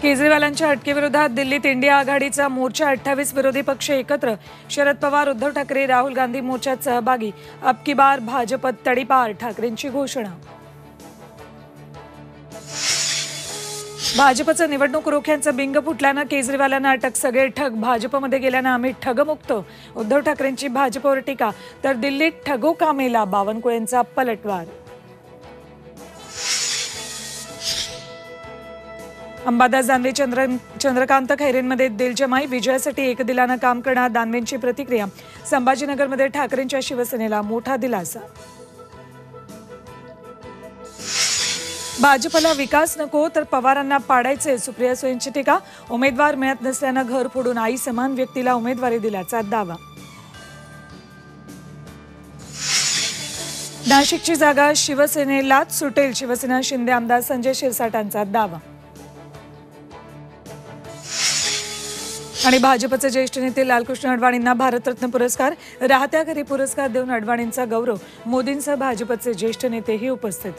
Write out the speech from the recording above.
केजरीवालांच्या अटकेविरोधात दिल्लीत इंडिया आघाडीचा मोर्चा 28 विरोधी पक्ष एकत्र। शरद पवार, उद्धव ठाकरे, राहुल गांधी मोर्चात सहभागी। अब की बार भाजपत तडीपार, ठाकरेंची घोषणा। भाजपचं निवडणूक रोख्यांचं बिंग फुटल्यानं केजरीवालांना अटक। सगळे ठग भाजपमध्ये गेल्यानं आम्ही ठगमुक्त। उद्धव ठाकरेंची भाजपवर टीका। तर दिल्लीत ठगो कामेला, बावनकुळेंचा पलटवार। अंबादास दानवे, चंद्रकांत खैरेंमध्ये दिलजमाई। विजयासाठी एकदिलानं काम करणार दानवेंची प्रतिक्रिया। संभाजीनगरमध्ये ठाकरेंच्या शिवसेनेला मोठा दिलासा। भाजपला विकास नको तर पवारांना पाडायचे, सुप्रिया सुळेंची टीका। उमेदवार मिळत नसल्यानं घर फोडून आई समान व्यक्तीला उमेदवारी दिल्याचा दावा। नाशिकची जागा शिवसेनेलाच सुटेल, शिवसेना शिंदे आमदार संजय शिरसाटांचा दावा। आणि भाजपचे ज्येष्ठ नेते लालकृष्ण अडवाणींना भारतरत्न पुरस्कार। राहत्या घरी पुरस्कार देऊन अडवाणींचा गौरव। मोदींसह भाजपचे ज्येष्ठ नेतेही उपस्थित।